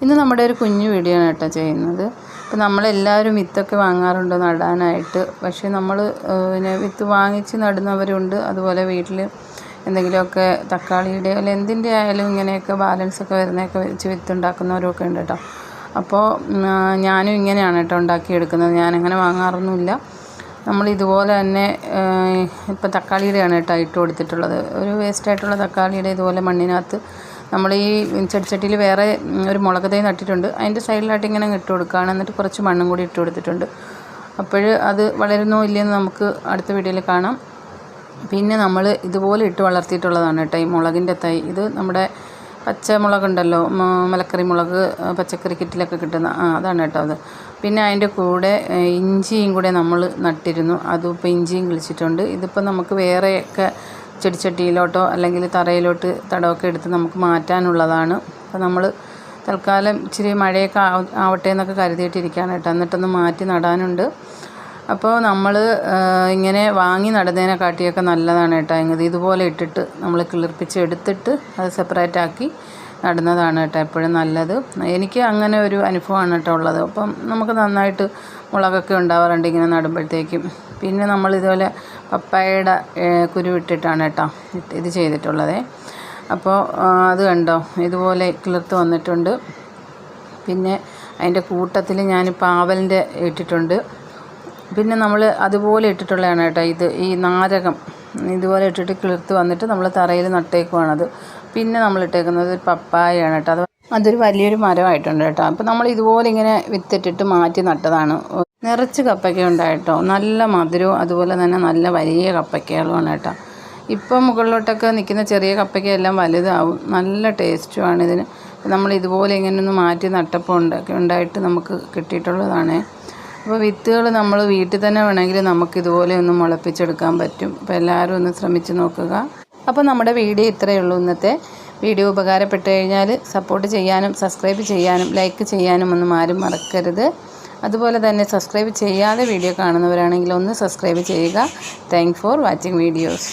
ഇന്ന് നമ്മുടെ ഒരു കുഞ്ഞു വീഡിയോ ആണ് കേട്ടോ ചെയ്യുന്നത്. അപ്പോൾ നമ്മളെല്ലാവരും വിത്തൊക്കെ വാങ്ങാറുണ്ട് നടാനായിട്ട്. പക്ഷേ നമ്മൾ പിന്നെ വിത്ത് വാങ്ങിച്ച് നടുന്നവരുണ്ട്. അതുപോലെ വീട്ടിൽ എന്തെങ്കിലുമൊക്കെ തക്കാളിയുടെ അല്ല എന്തിൻ്റെ ആയാലും ഇങ്ങനെയൊക്കെ ബാലൻസൊക്കെ വരുന്നതൊക്കെ വെച്ച് വിത്ത് ഉണ്ടാക്കുന്നവരൊക്കെ ഉണ്ട് കേട്ടോ. അപ്പോൾ ഞാനും ഇങ്ങനെയാണ് കേട്ടോ ഉണ്ടാക്കിയെടുക്കുന്നത്. ഞാനങ്ങനെ വാങ്ങാറൊന്നുമില്ല. നമ്മൾ ഇതുപോലെ തന്നെ ഇപ്പോൾ തക്കാളിയുടെയാണ് കേട്ടോ ഇട്ട് കൊടുത്തിട്ടുള്ളത്. ഒരു വേസ്റ്റായിട്ടുള്ള തക്കാളിയുടെ ഇതുപോലെ മണ്ണിനകത്ത് നമ്മൾ ഈ ചെടിച്ചട്ടിയിൽ വേറെ ഒരു മുളക് തൈ നട്ടിട്ടുണ്ട്. അതിൻ്റെ സൈഡിലായിട്ട് ഇങ്ങനെ ഇട്ട് കൊടുക്കുകയാണ്. എന്നിട്ട് കുറച്ച് മണ്ണും കൂടി ഇട്ട് കൊടുത്തിട്ടുണ്ട്. അപ്പോൾ അത് വളരുന്നോ ഇല്ലയെന്ന് നമുക്ക് അടുത്ത വീഡിയോയിൽ കാണാം. പിന്നെ നമ്മൾ ഇതുപോലെ ഇട്ട് വളർത്തിയിട്ടുള്ളതാണ് കേട്ടോ ഈ മുളകിൻ്റെ തൈ. ഇത് നമ്മുടെ പച്ചമുളകുണ്ടല്ലോ, മലക്കറി മുളക് പച്ചക്കറി കിറ്റിലൊക്കെ കിട്ടുന്ന അതാണ് കേട്ടോ അത്. പിന്നെ അതിൻ്റെ കൂടെ ഇഞ്ചിയും കൂടെ നമ്മൾ നട്ടിരുന്നു. അതും ഇപ്പോൾ ഇഞ്ചിയും കിളിച്ചിട്ടുണ്ട്. ഇതിപ്പോൾ നമുക്ക് വേറെയൊക്കെ ചെടിച്ചട്ടിയിലോട്ടോ അല്ലെങ്കിൽ തറയിലോട്ട് തടമൊക്കെ എടുത്ത് നമുക്ക് മാറ്റാനുള്ളതാണ്. അപ്പോൾ നമ്മൾ തൽക്കാലം ഇച്ചിരി മഴയൊക്കെ ആവട്ടെ എന്നൊക്കെ കരുതിയിട്ടിരിക്കുകയാണ് കേട്ടോ. എന്നിട്ടൊന്ന് മാറ്റി നടാനുണ്ട്. അപ്പോൾ നമ്മൾ ഇങ്ങനെ വാങ്ങി നടുന്നതിനെക്കാട്ടിയൊക്കെ നല്ലതാണ് കേട്ടോ. ഇതുപോലെ ഇട്ടിട്ട് നമ്മൾ കിളിർപ്പിച്ച് എടുത്തിട്ട് അത് സെപ്പറേറ്റ് ആക്കി നടുന്നതാണ് കേട്ടോ എപ്പോഴും നല്ലത്. എനിക്ക് അങ്ങനെ ഒരു അനുഭവമാണ് കേട്ടോ ഉള്ളത്. അപ്പം നമുക്ക് നന്നായിട്ട് മുളകൊക്കെ ഉണ്ടാവാറുണ്ട് ഇങ്ങനെ നടുമ്പോഴത്തേക്കും. പിന്നെ നമ്മൾ ഇതുപോലെ പപ്പായയുടെ കുരുവിട്ടിട്ടാണ് കേട്ടോ ഇത് ചെയ്തിട്ടുള്ളത്. അപ്പോൾ അത് കണ്ടോ ഇതുപോലെ കിളിർത്ത് വന്നിട്ടുണ്ട്. പിന്നെ അതിൻ്റെ കൂട്ടത്തിൽ ഞാൻ പാവലിൻ്റെ ഇട്ടിട്ടുണ്ട്. പിന്നെ നമ്മൾ അതുപോലെ ഇട്ടിട്ടുള്ളതാണ് കേട്ടോ ഈ നാരകം ഇതുപോലെ ഇട്ടിട്ട് കിളിർത്ത് വന്നിട്ട് നമ്മൾ തറയിൽ നട്ടേക്കുവാണത്. പിന്നെ നമ്മൾ ഇട്ടേക്കുന്നത് ഒരു പപ്പായയാണ് കേട്ടോ. അതൊരു വലിയൊരു മരമായിട്ടുണ്ട് കേട്ടോ. അപ്പോൾ നമ്മൾ ഇതുപോലെ ഇങ്ങനെ വിത്തിട്ടിട്ട് മാറ്റി നട്ടതാണ്. നിറച്ച് കപ്പയ്ക്ക ഉണ്ടായിട്ടോ. നല്ല മധുരവും അതുപോലെ തന്നെ നല്ല വലിയ കപ്പയ്ക്കകളുമാണ് കേട്ടോ. ഇപ്പം മുകളിലോട്ടൊക്കെ നിൽക്കുന്ന ചെറിയ കപ്പയ്ക്കയെല്ലാം വലുതാവും. നല്ല ടേസ്റ്റുമാണ് ഇതിന്. നമ്മൾ ഇതുപോലെ ഇങ്ങനെ ഒന്ന് മാറ്റി നട്ടപ്പോൾ ഉണ്ടായിട്ട് നമുക്ക് കിട്ടിയിട്ടുള്ളതാണ്. അപ്പോൾ വിത്തുകൾ നമ്മൾ വീട്ടിൽ തന്നെ വേണമെങ്കിൽ നമുക്കിതുപോലെ ഒന്ന് മുളപ്പിച്ചെടുക്കാൻ പറ്റും. അപ്പോൾ എല്ലാവരും ഒന്ന് ശ്രമിച്ച് നോക്കുക. അപ്പോൾ നമ്മുടെ വീഡിയോ ഇത്രയേ ഉള്ളൂ. ഇന്നത്തെ വീഡിയോ ഉപകാരപ്പെട്ട് കഴിഞ്ഞാൽ സപ്പോർട്ട് ചെയ്യാനും സബ്സ്ക്രൈബ് ചെയ്യാനും ലൈക്ക് ചെയ്യാനും ഒന്നും ആരും മറക്കരുത്. അതുപോലെ തന്നെ സബ്സ്ക്രൈബ് ചെയ്യാതെ വീഡിയോ കാണുന്നവരാണെങ്കിൽ ഒന്ന് സബ്സ്ക്രൈബ് ചെയ്യുക. Thanks for watching videos.